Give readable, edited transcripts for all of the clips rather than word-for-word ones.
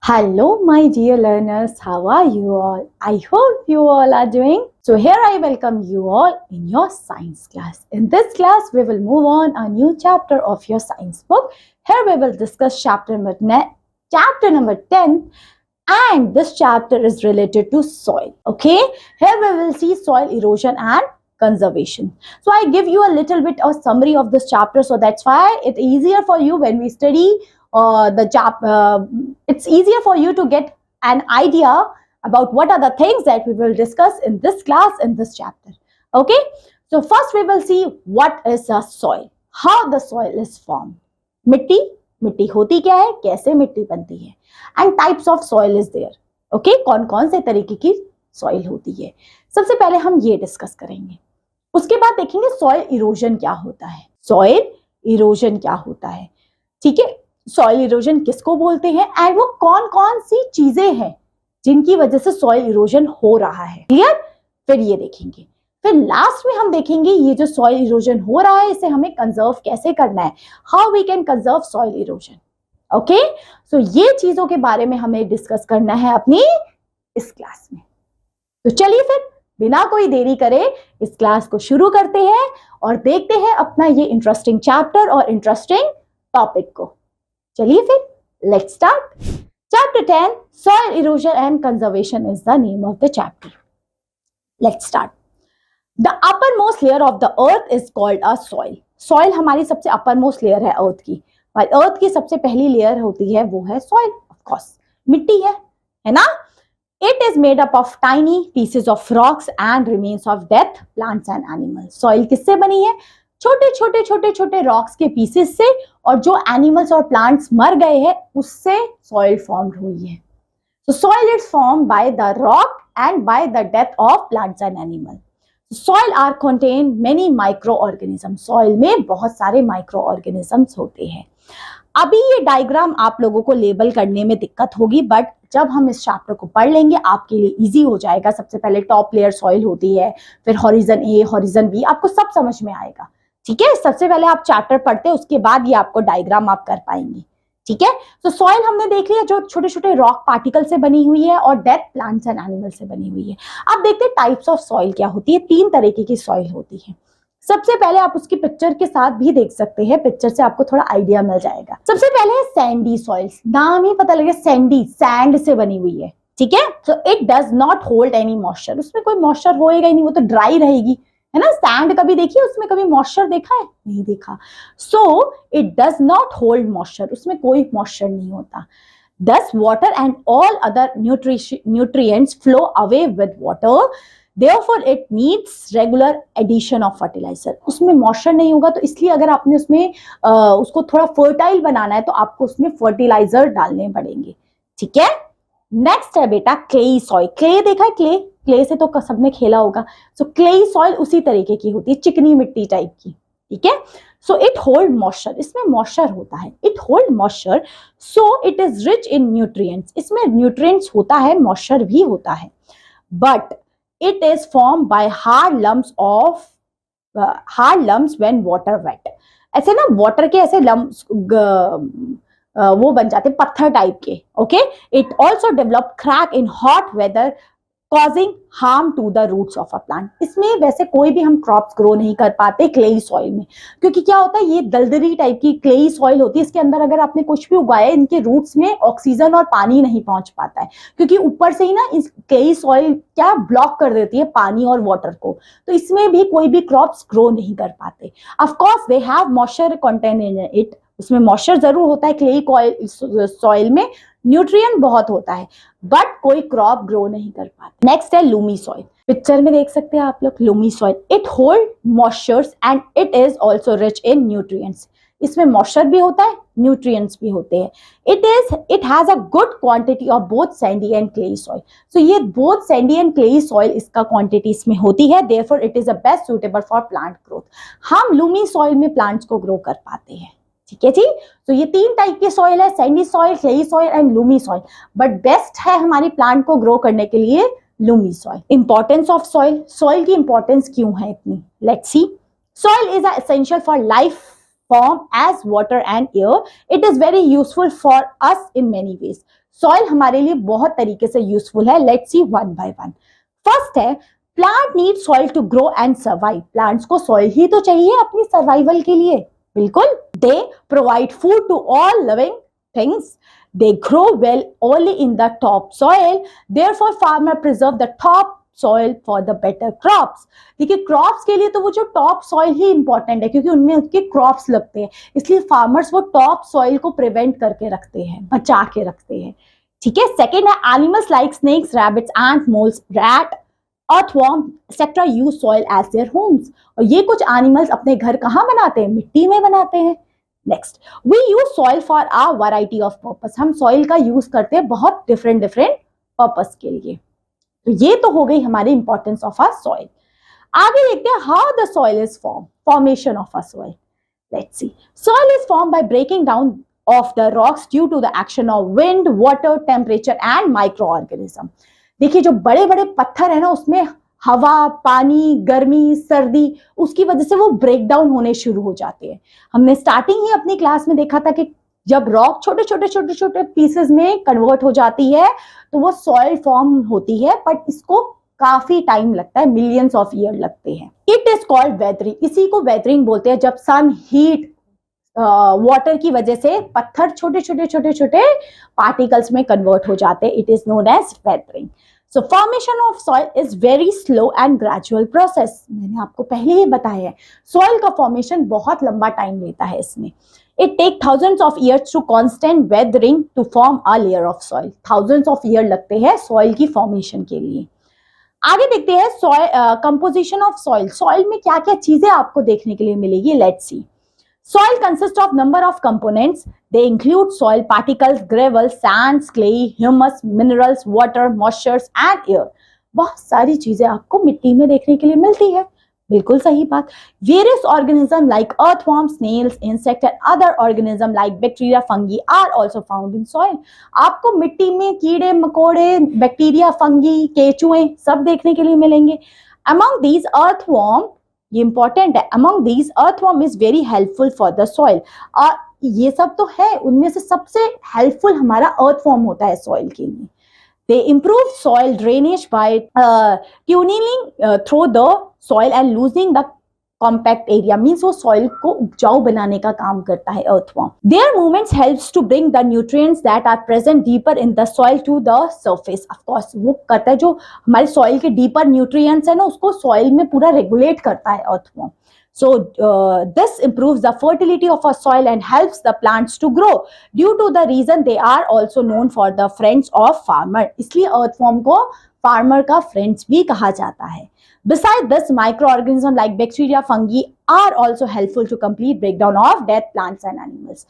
Hello, my dear learners. How are you all? I hope you all are doing. So here I welcome you all in your science class. In this class, we will move on a new chapter of your science book. Here we will discuss chapter number 10, and this chapter is related to soil. Okay, here we will see soil erosion and conservation. So I give you a little bit of summary of this chapter, so that's why it's easier for you when we study it's easier for you to get an idea about what are the things that we will discuss in this class, in this chapter. Okay, so first we will see what is a soil, how the soil is formed. मिट्टी होती क्या है, कैसे मिट्टी बनती है, and types of soil is there. Okay, कौन कौन से तरीके की सॉइल होती है, सबसे पहले हम ये डिस्कस करेंगे. उसके बाद देखेंगे सॉइल इरोजन क्या होता है. सॉइल इरोजन क्या होता है, ठीक है, सॉइल इरोजन किसको बोलते हैं एंड वो कौन कौन सी चीजें हैं जिनकी वजह से सॉइल इरोजन हो रहा है. क्लियर, फिर ये देखेंगे. फिर लास्ट में हम देखेंगे ये जो सॉइल इरोजन हो रहा है इसे हमें कंजर्व कैसे करना है, how we can conserve soil erosion. Okay, so ये चीजों के बारे में हमें डिस्कस करना है अपनी इस क्लास में. तो चलिए फिर बिना कोई देरी करे इस क्लास को शुरू करते हैं और देखते हैं अपना ये इंटरेस्टिंग चैप्टर और इंटरेस्टिंग टॉपिक को. चलिए फिर, let's start. Chapter 10, soil erosion and conservation is the name of the chapter. Let's start. The uppermost layer of the earth is called a soil. Soil हमारी सबसे uppermost layer है अर्थ की, और अर्थ की सबसे पहली लेयर होती है वो है soil. Of course, मिट्टी है ना. It is made up of tiny pieces of rocks and remains of dead plants and animals. Soil किससे बनी है, छोटे रॉक्स के पीसेस से, और जो एनिमल्स और प्लांट्स मर गए हैं उससे सॉइल फॉर्म्ड हुई है. So soil is formed by the rock and by the death of plants and animals. Soil are contain many microorganisms. Soil में बहुत सारे microorganisms होते हैं. अभी ये डायग्राम आप लोगों को लेबल करने में दिक्कत होगी, बट जब हम इस चैप्टर को पढ़ लेंगे आपके लिए इजी हो जाएगा. सबसे पहले टॉप लेयर सॉइल होती है, फिर हॉरिजन ए, हॉरिजन बी, आपको सब समझ में आएगा. ठीक है, सबसे पहले आप चैप्टर पढ़ते हैं, उसके बाद ये आपको डायग्राम आप कर पाएंगे. ठीक है, तो सॉइल हमने देख लिया जो छोटे छोटे रॉक पार्टिकल से बनी हुई है और डेड प्लांट्स एंड एनिमल से बनी हुई है. अब देखते हैं टाइप्स ऑफ सॉइल क्या होती है. 3 तरीके की सॉइल होती है. सबसे पहले आप उसकी पिक्चर के साथ भी देख सकते हैं, पिक्चर से आपको थोड़ा आइडिया मिल जाएगा. सबसे पहले है सैंडी सॉइल्स. नाम ही पता लगे, सैंडी, सैंड से बनी हुई है. ठीक है, so it does not hold any moisture. उसमें कोई मॉइस्चर होएगा ही नहीं, वो तो ड्राई रहेगी, है ना. सैंड कभी देखिए, उसमें कभी मॉइस्चर देखा है, नहीं देखा. So it does not hold moisture, उसमें कोई मॉइस्चर नहीं होता. Thus water and all other nutrients flow away with water. Therefore it needs regular addition of fertilizer. उसमें मॉइस्चर नहीं होगा, तो इसलिए अगर आपने उसमें उसको थोड़ा फर्टाइल बनाना है तो आपको उसमें फर्टिलाइजर डालने पड़ेंगे. ठीक है, नेक्स्ट है बेटा क्लेई सॉइल. क्ले देखा है, क्ले से तो सबने खेला होगा. सो क्लेई सॉइल उसी तरीके की होती है, चिकनी मिट्टी टाइप की. ठीक है, सो इट होल्ड मॉइस्चर, इसमें मॉइस्चर होता है. It hold moisture, so it is rich in nutrients. इसमें न्यूट्रिएंट्स होता है, मॉइस्चर भी होता है. But it is form by hard lumps when water wet. ऐसे ना वाटर के ऐसे लम्स वो बन जाते पत्थर टाइप के. Okay, it also develop crack in hot weather causing harm to the roots of a plant. इसमें वैसे कोई भी हम क्रॉप्स ग्रो नहीं कर पाते क्लेई सॉइल में, क्योंकि क्या होता है, ये दलदली टाइप की क्लेई सॉइल होती है. इसके अंदर अगर आपने कुछ भी उगाया, इनके रूट्स में ऑक्सीजन और पानी नहीं पहुंच पाता है, क्योंकि ऊपर से ही ना इस क्लेई सॉइल क्या ब्लॉक कर देती है पानी और वाटर को. तो इसमें भी कोई भी क्रॉप्स ग्रो नहीं कर पाते. Of course they have moisture content in it. उसमें मॉइस्चर जरूर होता है क्लेई सॉइल में, न्यूट्रिएंट बहुत होता है, बट कोई क्रॉप ग्रो नहीं कर पाती. नेक्स्ट है लूमी सॉइल. पिक्चर में देख सकते हैं आप लोग loamy soil. It hold moistures and it is also rich in nutrients. इसमें मॉइस्चर भी होता है, न्यूट्रिएंट्स भी होते हैं. It has a good quantity of both sandy and clayey soil. So ये both sandy and clayey soil इसका quantity इसमें होती है. Therefore it is a best suitable for plant growth. हम लूमी सॉइल में प्लांट्स को ग्रो कर पाते हैं. ठीक है जी, तो ये 3 टाइप की सॉइल है, Sandy soil, clayey soil and Lumi soil. But best है हमारी प्लांट को ग्रो करने के लिए Lumi soil. Importance of soil. Soil की इंपॉर्टेंस क्यों है इतनी, let's see. Soil is essential for life form as water and air. It is very useful for us in many ways. Soil हमारे लिए बहुत तरीके से यूजफुल है. Let's see one by one. First है, plant need soil to grow and survive. Plants को soil ही तो चाहिए अपनी सर्वाइवल के लिए. बिल्कुल. They provide food to all living things. They grow well only in the top soil. Therefore, farmer preserve the top soil for the better crops. देखिए, crops के लिए तो वो जो टॉप सॉइल ही इंपॉर्टेंट है, क्योंकि उनमें उसके क्रॉप्स लगते हैं. इसलिए फार्मर्स वो टॉप सॉइल को प्रिवेंट करके रखते हैं, बचा के रखते हैं. ठीक है. सेकेंड है, animals like snakes, rabbits, ant, moles, rat, earthworm etc. use soil as their homes. और ये कुछ एनिमल्स अपने घर कहाँ बनाते हैं? मिट्टी में बनाते हैं. Next, we use soil for a variety of purpose. हम सॉइल का यूज करते हैं बहुत डिफरेंट पर्पस के लिए. तो ये तो हो गई हमारी इंपॉर्टेंस ऑफ अ सॉइल. आगे देखते हैं how the soil is formation of a soil. Let's see. Soil is form by breaking down of the rocks due to the action of wind, water, temperature and micro organism. देखिए, जो बड़े बड़े पत्थर है ना, उसमें हवा, पानी, गर्मी, सर्दी, उसकी वजह से वो ब्रेक डाउन होने शुरू हो जाते हैं. हमने स्टार्टिंग ही अपनी क्लास में देखा था कि जब रॉक छोटे छोटे पीसेस में कन्वर्ट हो जाती है तो वो सॉइल फॉर्म होती है, बट इसको काफी टाइम लगता है, मिलियंस ऑफ ईयर लगते हैं. It is called weathering. इसी को वेदरिंग बोलते हैं, जब सन, हीट, वाटर की वजह से पत्थर छोटे पार्टिकल्स में कन्वर्ट हो जाते हैं. It is known as weathering. So formation of soil is very slow and gradual process. मैंने आपको पहले ही बताया है, soil का formation बहुत लंबा टाइम लेता है इसमें. It take thousands of years to constant weathering to form a layer of soil. Thousands of years लगते हैं soil की formation के लिए. आगे देखते हैं soil composition of soil. Soil में क्या क्या चीजें आपको देखने के लिए मिलेगी. Let's see. Soil consists of number of components. They include soil particles, gravel, sands, clay, humus, minerals, water, moistures and air. बहुत सारी चीजें आपको मिट्टी में देखने के लिए मिलती है. बिल्कुल सही बात. Various organisms like earthworms, snails, insects and other organisms like bacteria, fungi are also found in soil. आपको मिट्टी में कीड़े मकोड़े, बैक्टीरिया, फंगी, केचुए सब देखने के लिए मिलेंगे. Among these earthworm, ये इंपॉर्टेंट है, among these earthworm is very helpful for the soil. और ये सब तो है, उनमें से सबसे हेल्पफुल हमारा अर्थवर्म होता है सॉइल के लिए. They improve soil drainage by tuning through the soil and loosing the compact area. Means वो सॉइल को उपजाऊ बनाने का काम करता है earthworm. Their movements helps to bring the nutrients that are present deeper in the soil to the surface. Of course वो करता है, जो हमारे सॉइल के डीपर न्यूट्रिएंट्स है ना, उसको सॉइल में पूरा रेगुलेट करता है earthworm. So this improves the fertility of a soil and helps the plants to grow. Due to the reason they are also known for the friends of farmer. इसलिए earthworm को farmer का friends भी कहा जाता है. Besides this, microorganisms like bacteria, fungi are also helpful to complete breakdown of dead plants and animals.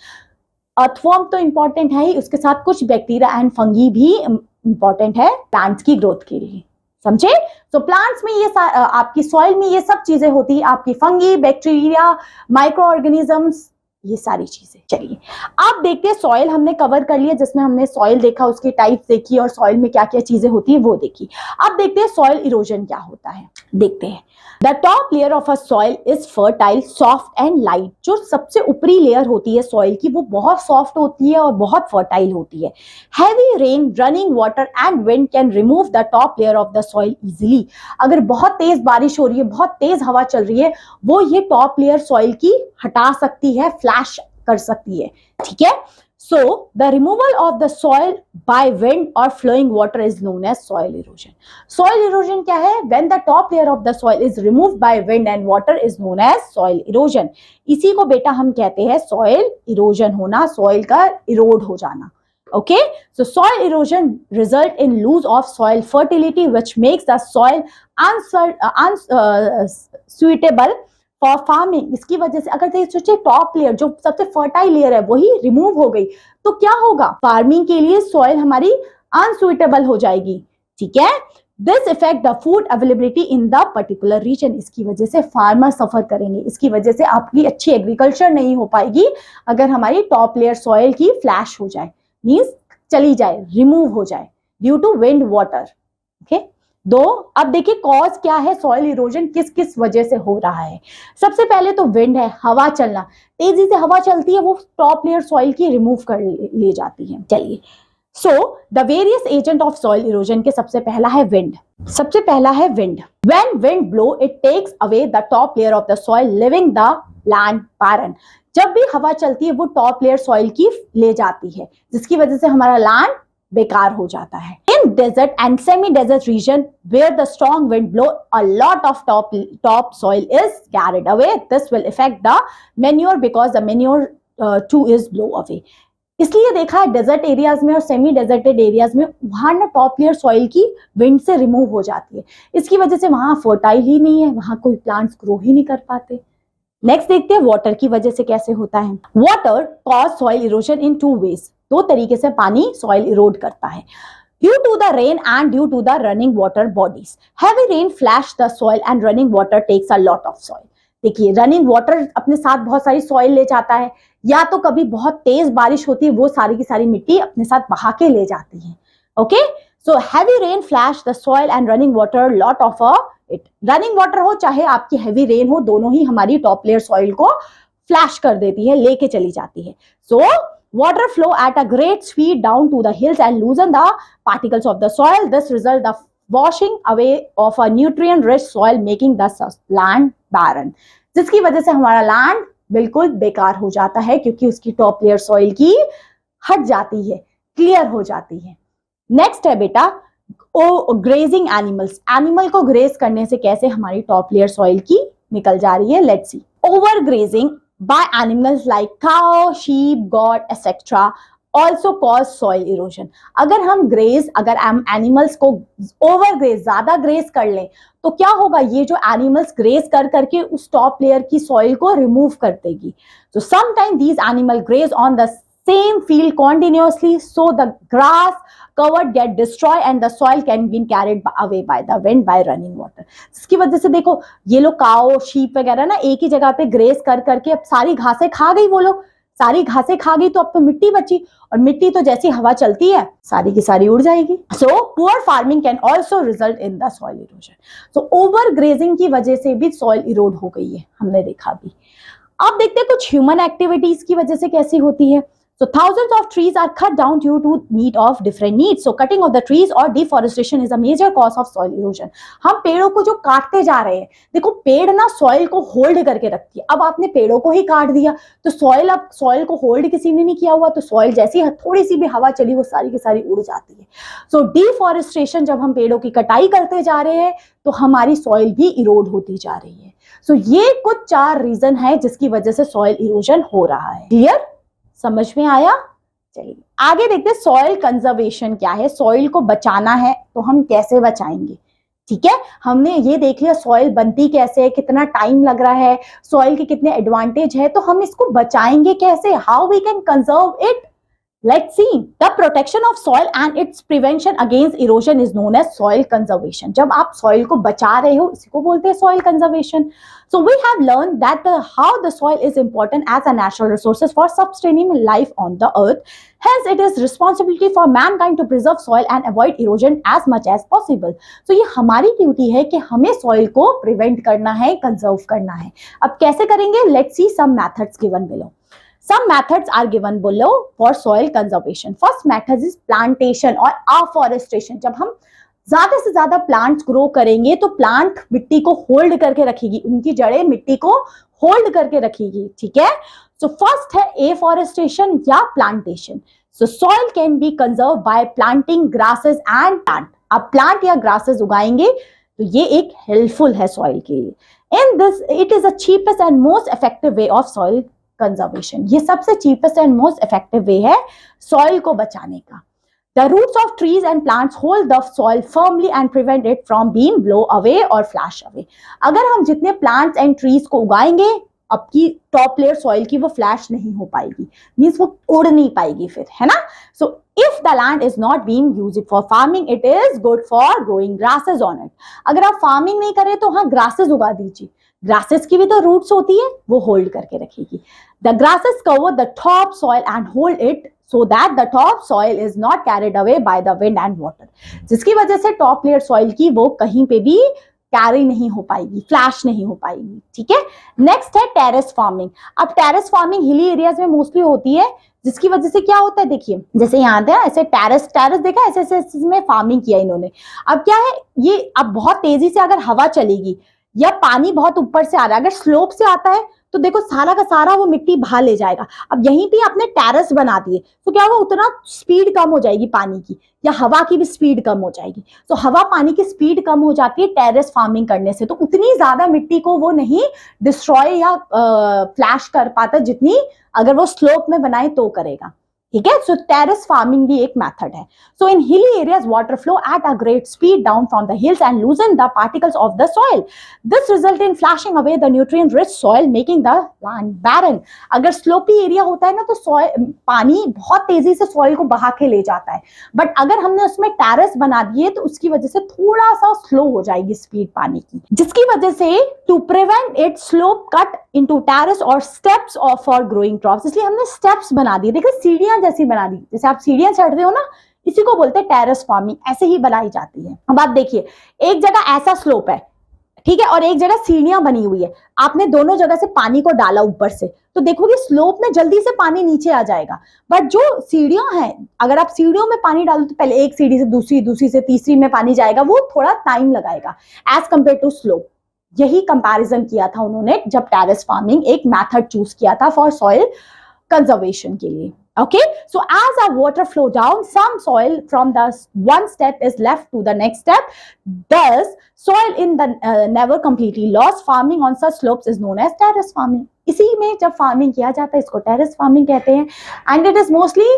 Earthworm तो important है ही, उसके साथ कुछ बैक्टीरिया एंड फंगी भी important है प्लांट्स की ग्रोथ के लिए. समझे? तो प्लांट्स में ये आपकी सॉइल में ये सब चीजें होती है, आपकी फंगी, बैक्टीरिया, माइक्रो ऑर्गेनिजम्स, ये सारी चीजें. चलिए आप देखते हैं, सॉइल हमने कवर कर लिया, जिसमें हमने सॉइल देखा, उसकी टाइप्स देखी और सॉइल में क्या क्या चीजें होती है वो देखी. अब देखते हैं सॉइल इरोजन क्या होता है. देखते हैं. The top layer of a soil is fertile, soft and light. जो सबसे ऊपरी लेयर होती है सॉइल की, वो बहुत सॉफ्ट होती है और बहुत फर्टाइल होती है. Heavy rain, running water and wind can remove the top layer of the soil easily. अगर बहुत तेज बारिश हो रही है, बहुत तेज हवा चल रही है, वो ये टॉप लेयर सॉइल की हटा सकती है, फ्लैश कर सकती है. ठीक है. So the removal of the soil by wind or flowing water is known as soil erosion. Soil erosion क्या है? When the top layer of the soil is removed by wind and water is known as soil erosion. इसी को बेटा हम कहते हैं soil erosion होना, soil का erode हो जाना. Okay, so soil erosion result in loss of soil fertility, which makes the soil unsuitable for farming. इसकी वजह से अगर सोचिए टॉप लेयर जो सबसे फर्टाइल लेयर है वही रिमूव हो गई तो क्या होगा? फार्मिंग के लिए सॉइल हमारी अनसुइटेबल हो जाएगी. ठीक है. This effect the food availability in the particular region. इसकी वजह से फार्मर सफर करेंगे. इसकी वजह से आपकी अच्छी एग्रीकल्चर नहीं हो पाएगी अगर हमारी टॉप लेयर सॉइल की फ्लैश हो जाए, मीन्स चली जाए, रिमूव हो जाए due to wind water. Okay. दो, अब देखिए कॉज क्या है सॉइल इरोजन, किस किस वजह से हो रहा है. सबसे पहले तो विंड है, हवा चलना. तेजी से हवा चलती है, वो टॉप लेयर सॉइल की रिमूव कर ले जाती है. चलिए so the various agent of soil erosion के सबसे पहला है विंड। सबसे पहला है wind. When wind blow it takes away the top layer of the soil living the land barren। जब भी हवा चलती है वो टॉप लेयर सॉइल की ले जाती है, जिसकी वजह से हमारा लैंड बेकार हो जाता है। In desert and semi desert region where the strong wind blow a lot of top soil is carried away. This will effect the manure because the manure too is blow away. इसलिए देखा है desert areas में और semi deserted areas में वहां ना top layer soil की wind से रिमूव हो जाती है। इसकी वजह से वहां फर्टाइल ही नहीं है, वहां कोई प्लांट्स ग्रो ही नहीं कर पाते। नेक्स्ट देखते हैं वाटर की वजह से कैसे होता है। Water cause soil erosion in two ways. दो तरीके से पानी सॉइल इरोड करता है। Due to the rain and due to the running water bodies. Heavy rain flash the soil and running water takes a lot of soil. देखिए running water अपने साथ बहुत सारी सॉइल ले जाता है, या तो कभी बहुत तेज बारिश होती है वो सारी की सारी मिट्टी अपने साथ बहा के ले जाती है। Okay, so heavy rain flash the soil and running water lot of it. Running water हो चाहे आपकी हैवी रेन हो, दोनों ही हमारी टॉप लेयर सॉइल को फ्लैश कर देती है, लेके चली जाती है। सो water flow at a great speed down to the hills and loosen the particles of the soil. This result the washing away of a nutrient rich soil making the land barren, जिसकी वजह से हमारा land बिल्कुल बेकार हो जाता है क्योंकि उसकी टॉप लेयर सॉइल की हट जाती है, क्लियर हो जाती है। नेक्स्ट है बेटा ग्रेजिंग एनिमल्स। एनिमल को ग्रेज करने से कैसे हमारी टॉप लेयर सॉइल की निकल जा रही है, let's C. Over grazing by animals like cow, sheep, goat, etc. also cause soil erosion। अगर हम एनिमल्स को ओवर ग्रेज, ज्यादा ग्रेज कर लें तो क्या होगा, ये जो एनिमल्स ग्रेज कर करके उस टॉप लेयर की सॉइल को रिमूव कर देगी। So sometimes these animal graze on the same field continuously, so the grass covered get destroyed and the soil can be carried away by the wind by running water। इसकी वजह से देखो ये लोग काओ sheep वगैरह ना एक ही जगह पे ग्रेस कर करके अब सारी घासें खा गई, वो लोग सारी घासें खा गई तो अब तो मिट्टी बची, और मिट्टी तो जैसी हवा चलती है सारी की सारी उड़ जाएगी। So poor farming can also result in the soil erosion. So over grazing की वजह से भी सॉइल इरोड हो गई है, हमने देखा भी। अब देखते हैं कुछ ह्यूमन एक्टिविटीज की वजह से कैसी होती है। So thousands of trees are cut down due to meet of different needs. So cutting of the trees or deforestation is a major cause of soil erosion। हम पेड़ों को जो काटते जा रहे हैं, देखो पेड़ ना सॉइल को होल्ड करके रखती है। अब आपने पेड़ों को ही काट दिया तो अब सॉइल को होल्ड किसी ने नहीं किया हुआ, तो सॉइल जैसी थोड़ी सी भी हवा चली वो सारी की सारी उड़ जाती है। सो डिफॉरेस्टेशन, जब हम पेड़ों की कटाई करते जा रहे हैं तो हमारी सॉइल भी इरोड होती जा रही है। सो ये कुछ 4 रीजन है जिसकी वजह से सॉइल इरोजन हो रहा है। क्लियर, समझ में आया? चलिए आगे देखते हैं सॉइल कंजर्वेशन क्या है। सॉइल को बचाना है तो हम कैसे बचाएंगे, ठीक है। हमने ये देख लिया सॉइल बनती कैसे है, कितना टाइम लग रहा है, सॉइल के कितने एडवांटेज है, तो हम इसको बचाएंगे कैसे, how we can conserve it. Let's see. The protection of soil and its prevention against erosion is known as soil conservation। जब आप soil को बचा रहे हो इसी को बोलते हैं soil conservation। So we have learned that how the soil is important as a natural resources for sustaining life on the earth. Hence, it is responsibility for mankind to preserve soil and avoid erosion as much as possible। So ये हमारी duty है कि हमें soil को prevent करना है, conserve करना है। अब कैसे करेंगे? Let's see some methods given below। Some methods are given below for soil conservation। First method is plantation और afforestation। जब हम ज्यादा से ज्यादा प्लांट्स ग्रो करेंगे तो प्लांट मिट्टी को होल्ड करके रखेगी, उनकी जड़ें मिट्टी को होल्ड करके रखेगी, ठीक है। सो फर्स्ट है एफॉरेस्टेशन या plantation. So soil can be conserve bye planting grasses and plant. आप प्लांट या ग्रासेस उगाएंगे तो ये एक हेल्पफुल है सॉइल के लिए। In this it is a cheapest and most effective way of soil conservation. ये सबसे cheapest and most effective way है सॉइल को बचाने का। The roots of trees and plants hold the soil firmly and prevent it from being blow away or flash away। अगर हम जितने plants and trees को उगाएंगे आपकी टॉप लेयर सॉइल की वो फ्लैश नहीं हो पाएगी, मीन्स वो उड़ नहीं पाएगी फिर, है ना। So if the land is not being used for farming it is good for growing grasses on it. अगर आप फार्मिंग नहीं करें तो हाँ ग्रासेस उगा दीजिए, ग्रासेस की भी तो रूट्स होती है, वो होल्ड करके रखेगी। The grasses cover the top soil and hold it so that the top soil is not carried away by the wind and water। जिसकी वजह से टॉप लेयर सॉइल की वो कहीं पे भी कैरी नहीं हो पाएगी, फ्लैश नहीं हो पाएगी, ठीक है। नेक्स्ट है टेरेस फार्मिंग। अब टेरेस फार्मिंग हिली एरियाज में मोस्टली होती है जिसकी वजह से क्या होता है, देखिए जैसे यहाँ पे ऐसे टेरेस देखा, ऐसे ऐसे इसमें फार्मिंग किया इन्होंने। अब क्या है, ये अब बहुत तेजी से अगर हवा चलेगी या पानी बहुत ऊपर से आ रहा है, अगर स्लोप से आता है तो देखो सारा का सारा वो मिट्टी बाहर ले जाएगा। अब यहीं पे आपने टेरेस बना दिए तो क्या होगा, उतना स्पीड कम हो जाएगी पानी की, या हवा की भी स्पीड कम हो जाएगी। तो हवा पानी की स्पीड कम हो जाती है टेरेस फार्मिंग करने से, तो उतनी ज्यादा मिट्टी को वो नहीं डिस्ट्रॉय या फ्लैश कर पाता जितनी अगर वो स्लोप में बनाए तो करेगा। ठीक है, सो टेरेस फार्मिंग भी एक मेथड है। So in hilly areas water flow at a great speed down from the hills and loosen the particles of the soil. This result in flashing away the nutrient rich soil making the land barren. अगर slopy area होता है ना तो soil पानी बहुत तेजी से soil को बहा के ले जाता है, बट अगर हमने उसमें टेरेस बना दिए तो उसकी वजह से थोड़ा सा स्लो हो जाएगी स्पीड पानी की, जिसकी वजह से to prevent it slope cut into terrace और steps of for growing crops, इसलिए हमने स्टेप्स बना दिए। देखिए सीढ़ियां जैसी बना दी, जैसे आप सीढ़ियां चढ़ते हो ना, इसी को बोलते हैं टेरेस फार्मिंग, ऐसे ही बनाई जाती है। अब आप देखिए एक जगह ऐसा स्लोप है, ठीक है, और एक जगह सीढ़ियां बनी हुई है, आपने दोनों जगह से पानी को डाला ऊपर से, तो देखोगे स्लोप में जल्दी से पानी नीचे आ जाएगा। बट जो सीढ़ियां हैं, अगर आप सीढ़ियों में पानी डालो तो पहले एक सीढ़ी से दूसरी, दूसरी से तीसरी में पानी जाएगा, वो थोड़ा टाइम लगाएगा एज कंपेयर टू स्लोप। यही कंपैरिजन किया था उन्होंने जब टेरेस फार्मिंग एक मेथड चूज किया था फॉर सॉइल कंजर्वेशन के लिए। Okay, so as our water flow down, some soil from the one step is left to the next step. Thus, soil in the never completely lost. Farming on such slopes is known as terrace farming. इसी में जब farming किया जाता है इसको terrace farming कहते हैं, and it is mostly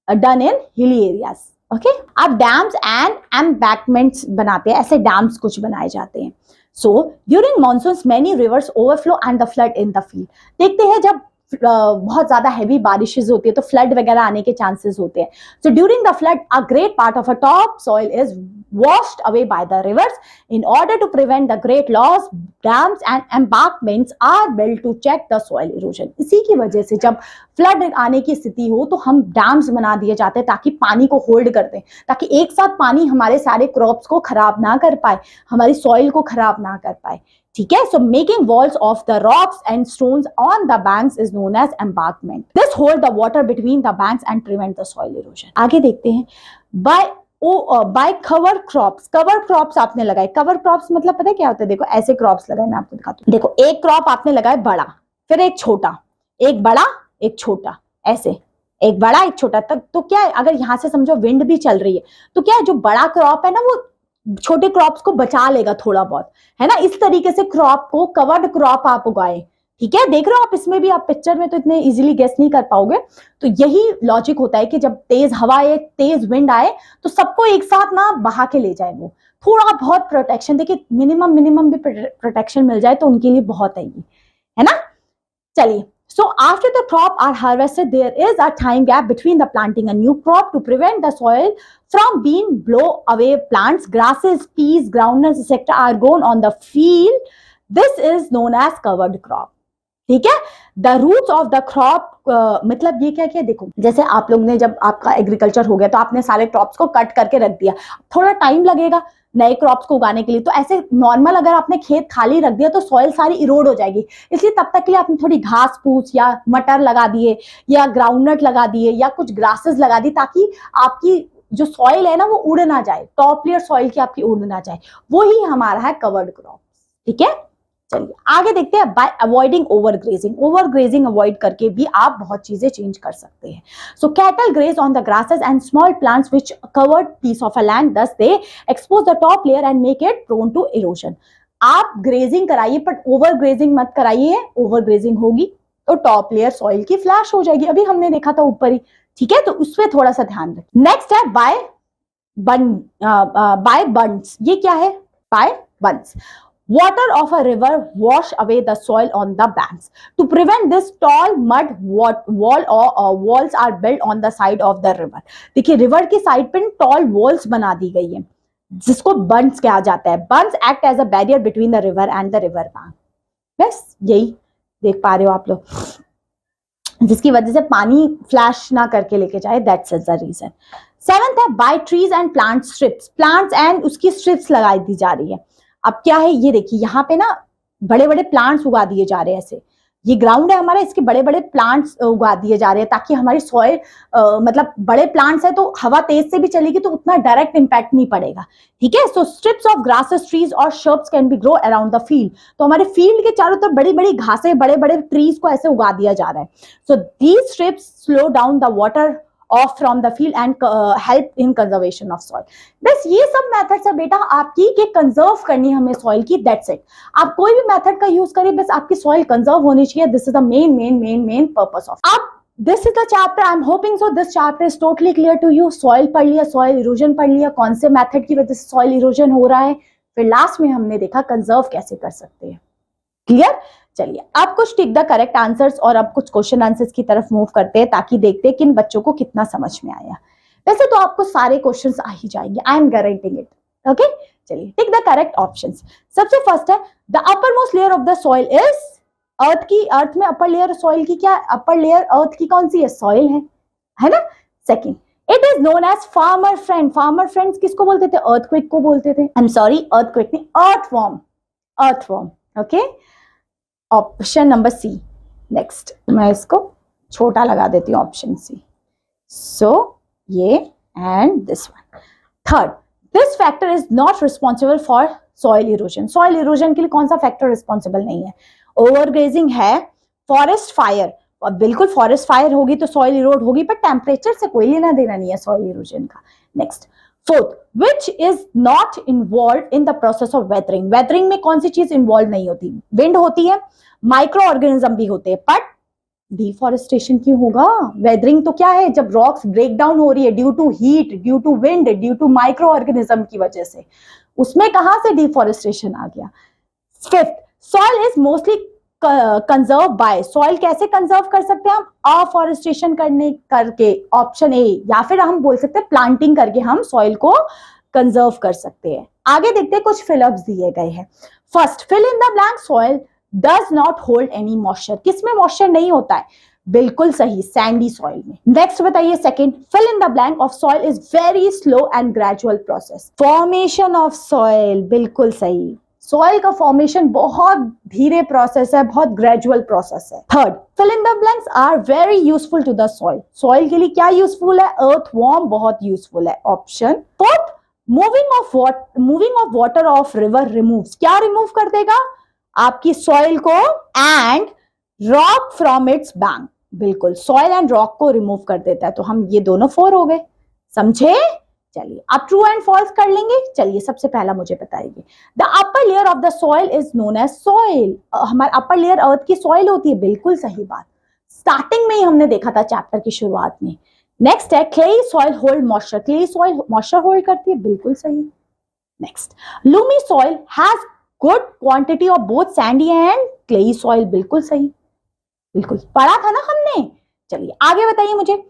done in hilly areas. Okay, अब डैम्स एंड एम्बैंकमेंट्स बनाते हैं, ऐसे डैम्स कुछ बनाए जाते हैं। So during monsoons, many rivers overflow and the flood in the field. देखते हैं जब बहुत ज्यादा हैवी बारिशेस होती है तो फ्लड वगैरह आने के चांसेस होते हैं। So during the flood a great part of a top soil is washed away by the rivers. In order to prevent the great loss, dams and embankments are built to check the soil erosion. इसी की वजह से जब flood आने की स्थिति हो तो हम डैम्स बना दिए जाते हैं ताकि पानी को होल्ड कर दें, ताकि एक साथ पानी हमारे सारे क्रॉप्स को खराब ना कर पाए, हमारी सॉइल को खराब ना कर पाए। ठीक है, so making walls of the rocks and stones on the banks is known as embankment. This hold the water between the banks and prevent the soil erosion. आगे देखते हैं, by cover crops. Cover crops आपने लगाए, cover crops मतलब पता है क्या होता है, देखो ऐसे क्रॉप्स लगाए, मैं आपको दिखाती हूँ। देखो एक क्रॉप आपने लगाया बड़ा, फिर एक छोटा, एक बड़ा एक छोटा, ऐसे एक बड़ा एक छोटा, तब तो क्या है, अगर यहाँ से समझो विंड भी चल रही है तो क्या है, जो बड़ा क्रॉप है ना वो छोटे क्रॉप्स को बचा लेगा थोड़ा बहुत, है ना। इस तरीके से क्रॉप को कवर्ड क्रॉप आप उगाए। ठीक है, देख रहे हो आप, इसमें भी आप पिक्चर में तो इतने इजीली गेस नहीं कर पाओगे। तो यही लॉजिक होता है कि जब तेज हवा आए, तेज विंड आए तो सबको एक साथ ना बहा के ले जाए, वो थोड़ा बहुत प्रोटेक्शन, देखिए मिनिमम भी प्रोटेक्शन मिल जाए तो उनके लिए बहुत है ना। चलिए, so after the crop are harvested, there is a time gap between the planting a new crop to prevent the soil from being blow away. Plants, grasses, peas, groundnuts, etc. are grown on the field. This is known as covered crop. ठीक है, the roots of the crop, मतलब ये क्या क्या, देखो जैसे आप लोग ने जब आपका एग्रीकल्चर हो गया तो आपने सारे क्रॉप्स को कट करके रख दिया, थोड़ा टाइम लगेगा नए क्रॉप्स को उगाने के लिए। तो ऐसे नॉर्मल अगर आपने खेत खाली रख दिया तो सॉइल सारी इरोड हो जाएगी, इसलिए तब तक के लिए आपने थोड़ी घास फूस या मटर लगा दिए या ग्राउंडनट लगा दिए या कुछ ग्रासेस लगा दी, ताकि आपकी जो सॉइल है ना वो उड़ ना जाए, टॉप लेयर सॉइल की आपकी उड़ ना जाए। वो ही हमारा है कवर्ड क्रॉप। ठीक है, चलिए आगे देखते हैं। By avoiding overgrazing, overgrazing avoid करके भी आप बहुत चीजें चेंज कर सकते हैं। So cattle graze on the grasses and small plants which covered piece of a land, thus they expose the top layer and make it prone to erosion. आप grazing कराइए बट ओवरग्रेजिंग मत कराइए, overgrazing होगी तो top layer soil की flash हो जाएगी, अभी हमने देखा था ऊपर ही। ठीक है, तो उसमें थोड़ा सा ध्यान रखें। नेक्स्ट है बाय बंड्स। ये क्या है, by bunds. Water of a river wash away the soil on the banks. To prevent this, tall mud walls are built on the side of the river. देखिए रिवर की साइड पे tall walls बना दी गई है जिसको bunds कहा जाता है। Bunds act as a barrier between the river and the river bank. बस यही देख पा रहे हो आप लोग, जिसकी वजह से पानी फ्लैश ना करके लेके जाए, दैट्स द रीजन। सेवंथ है by trees and plant strips. Plants and उसकी स्ट्रिप्स लगाई दी जा रही है। अब क्या है, ये देखिए यहाँ पे ना बड़े बड़े प्लांट्स उगा दिए जा रहे हैं ऐसे, ये ग्राउंड है हमारा, इसके बड़े बड़े प्लांट्स उगा दिए जा रहे हैं ताकि हमारी सॉइल मतलब बड़े प्लांट्स है तो हवा तेज से भी चलेगी तो उतना डायरेक्ट इम्पैक्ट नहीं पड़ेगा, ठीक है। सो स्ट्रिप्स ऑफ ग्रासेस, ट्रीज और shrubs can be grow around the field. तो हमारे फील्ड के चारों तरफ बड़ी बड़ी घासें, बड़े बड़े ट्रीज को ऐसे उगा दिया जा रहा है। So these strips slow down the water of from the field and help in conservation of soil. बस ये सब मेथड्स है बेटा आपकी कि कंजर्व करनी है हमें सॉइल की, दैट्स इट। आप कोई भी मेथड का यूज करिए, बस आपकी सॉइल कंजर्व होनी चाहिए। This is the main purpose of. अब this is the chapter, I am hoping so this chapter is totally clear to you. Soil पढ़ लिया, सॉइल इरोजन पढ़ लिया, कौन से मेथड की वजह से सॉइल इरोजन हो रहा है, फिर लास्ट में हमने देखा कंजर्व कैसे कर सकते हैं। क्लियर? चलिए अब कुछ टिक द करेक्ट आंसर्स और अब कुछ क्वेश्चन आंसर्स की तरफ मूव करते हैं ताकि देखते हैं कि इन बच्चों को कितना समझ में आया। वैसे तो आपको सारे क्वेश्चंस आ ही जाएंगे, I am guaranteeing it. Okay, चलिए टिक द करेक्ट ऑप्शंस। सबसे फर्स्ट है the upper most layer of the soil is earth की। अर्थ में अपर लेयर सॉइल की क्या, अपर लेयर अर्थ की कौन सी है, सॉइल है ना। Second, it is known as farmer friend. Farmer friends किसको बोलते थे, अर्थक्वेक को बोलते थे। आई एम सॉरी, अर्थक्वेक नहीं, earthworm, earthworm. Okay, option number C. Next मैं इसको छोटा लगा देती हूँ, ऑप्शन सी। सो ये and this one. Third, this factor is not responsible for soil erosion. Soil erosion के लिए कौन सा फैक्टर रिस्पॉन्सिबल नहीं है, ओवरग्रेजिंग है, फॉरेस्ट फायर। बिल्कुल फॉरेस्ट फायर होगी तो सॉइल इरोड होगी, पर टेम्परेचर से कोई लेना देना नहीं है सॉइल इरोजन का। Next, fourth, which is not involve in the process of weathering. Weathering में कौन सी चीज इन्वॉल्व नहीं होती, विंड होती है, माइक्रो ऑर्गेनिज्म भी होते हैं, बट डिफॉरेस्टेशन क्यों होगा। वेदरिंग तो क्या है, जब रॉक्स ब्रेक डाउन हो रही है due to heat, due to wind, due to micro organism की वजह से, उसमें कहां से डिफॉरेस्टेशन आ गया। Fifth, soil is mostly conserve by. Soil कैसे कंजर्व कर सकते हैं हम, अफॉरेस्टेशन करके, ऑप्शन ए, या फिर हम बोल सकते हैं प्लांटिंग करके हम सॉइल को कंजर्व कर सकते हैं। आगे देखते हैं, कुछ फिलअप्स दिए गए हैं। First, fill in the blank, soil does not hold any moisture. किसमें मॉइस्चर नहीं होता है, बिल्कुल सही, सैंडी सॉइल में। नेक्स्ट बताइए, second, fill in the blank of soil is very slow and gradual process. Formation of soil, बिल्कुल सही, सॉइल का फॉर्मेशन बहुत धीरे प्रोसेस है, बहुत ग्रेजुअल प्रोसेस है। Third, fill in the blanks are very useful to the soil. Soil के लिए क्या यूजफुल है, अर्थवर्म बहुत यूजफुल है, option. Fourth, moving of water of river removes. क्या रिमूव कर देगा, आपकी सॉइल को and rock from its bank. बिल्कुल, सॉइल एंड रॉक को रिमूव कर देता है। तो हम ये दोनों 4 हो गए, समझे। चलिए अब ट्रू एंड फॉल्स कर लेंगे। चलिए सबसे पहला मुझे बताइए, the upper layer of the soil is known as soil. हमारा अपर लेयर अर्थ की सॉइल होती है, बिल्कुल सही बात, स्टार्टिंग में ही हमने देखा था चैप्टर की शुरुआत में। नेक्स्ट है, clayey soil hold moisture. Clayey soil moisture hold करती है, बिल्कुल सही। Next, Lumi soil has good quantity of both sandy and clayey soil, बिल्कुल सही, बिल्कुल पढ़ा था ना हमने। चलिए आगे बताइए मुझे,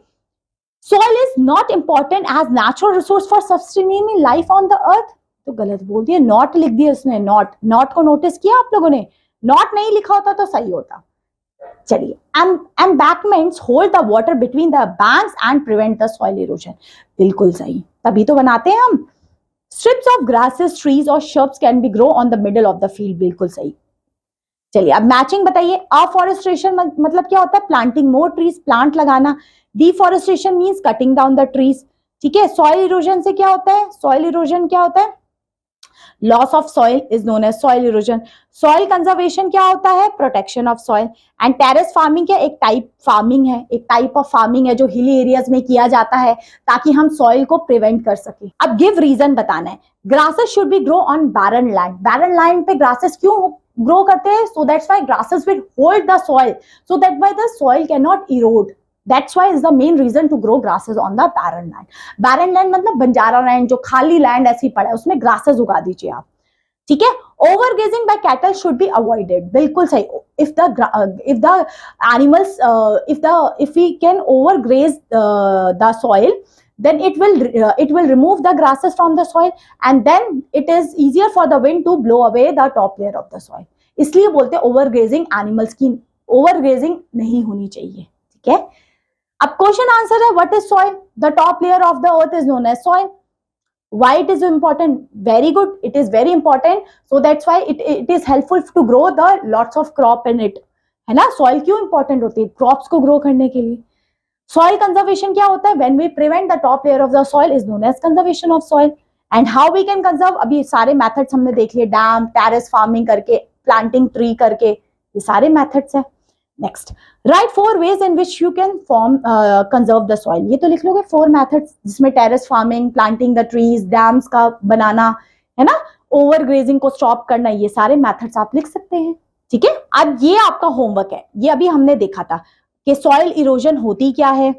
soil is not important as natural resource for sustaining life on the earth। तो गलत बोल दिया, नॉट लिख दिया उसने, नॉट को नोटिस किया आप लोगों ने, नॉट नहीं लिखा होता तो सही होता। चलिए, embankments hold the water between the banks and prevent the soil erosion, बिल्कुल सही, तभी तो बनाते हैं हम। strips of grasses, trees और shrubs can be grow on the middle of the field, बिल्कुल सही। चलिए अब मैचिंग बताइए, अफॉरेस्टेशन मतलब क्या होता है, प्लांटिंग मोर ट्रीज, प्लांट लगाना। Deforestation means cutting down the trees, ठीक है। सॉइल इरोजन से क्या होता है, सॉइल इरोजन क्या होता है, loss of soil is known as soil erosion. Soil conservation क्या होता है, protection of soil. And terrace farming क्या, एक टाइप फार्मिंग है, एक टाइप ऑफ फार्मिंग है जो हिली एरियाज में किया जाता है ताकि हम सॉइल को प्रिवेंट कर सके। अब गिव रीजन बताना है, grasses should be grow on barren land. Barren land पे ग्रासेस क्यों ग्रो करते हैं, so that's why grasses will hold the soil, so that why the soil cannot erode, that's why is the main reason to grow grasses on the barren land। barren land मतलब Banjara land, जो खाली land ऐसी पड़ा है उसमें grasses उगा दीजिए आप, ठीक है। Overgrazing by cattle should be avoided, बिल्कुल सही। if the animals if we can overgraze the soil, then it will remove the grasses from the soil and then it is easier for the wind to blow away the top layer of the soil। इसलिए बोलते हैं overgrazing, animals की overgrazing नहीं होनी चाहिए, ठीक है। अब क्वेश्चन आंसर है, what is soil, the top layer of the earth is known as soil. Why it is important, very good, it is very important, so that's why it is helpful to grow the lots of crop in it, है ना। Soil क्यों important होती है? Crops को grow करने के लिए। Soil conservation क्या होता है? When we prevent the top layer of the soil is known as conservation of soil. And how we can conserve, अभी सारे मेथड्स हमने देख लिए, डैम, टेरेस फार्मिंग करके, प्लांटिंग ट्री करके, ये सारे मेथड्स है। Next, write 4 ways in which you can form conserve the soil। ये तो लिख लोगे 4 methods, जिसमें terrace farming, planting the trees, dams का बनाना, है ना, ओवर ग्रेजिंग को स्टॉप करना, ये सारे मेथड्स आप लिख सकते हैं। ठीक है, अब ये आपका होमवर्क है, ये अभी हमने देखा था कि सॉइल इरोजन होती क्या है,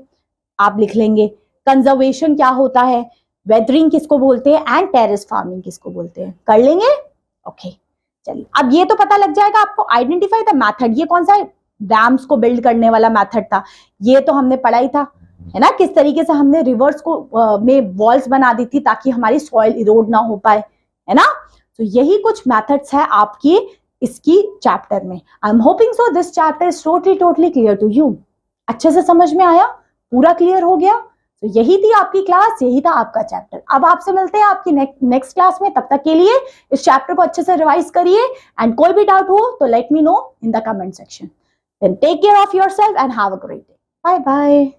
आप लिख लेंगे। कंजर्वेशन क्या होता है, वेदरिंग किसको बोलते हैं, एंड टेरेस फार्मिंग किसको बोलते हैं, कर लेंगे। ओके, चलिए अब ये तो पता लग जाएगा आपको, आइडेंटिफाई द मेथड। ये कौन सा है? डैम्स को बिल्ड करने वाला मेथड था, ये तो हमने पढ़ा ही था, है ना, किस तरीके से हमने रिवर्स को में वॉल्स बना दी थी ताकि हमारी सॉइल इरोड ना हो पाए, है ना। तो यही कुछ मेथड्स है आपकी इसकी चैप्टर में। I am hoping so this chapter is totally clear to you. अच्छे से समझ में आया, पूरा क्लियर हो गया। तो यही थी आपकी क्लास, यही था आपका चैप्टर। अब आपसे मिलते हैं आपकी नेक्स्ट क्लास में, तब तक के लिए इस चैप्टर को अच्छे से रिवाइज करिए, एंड कोई भी डाउट हो तो let me know in the comment section. Then take care of yourself and have a great day. Bye bye.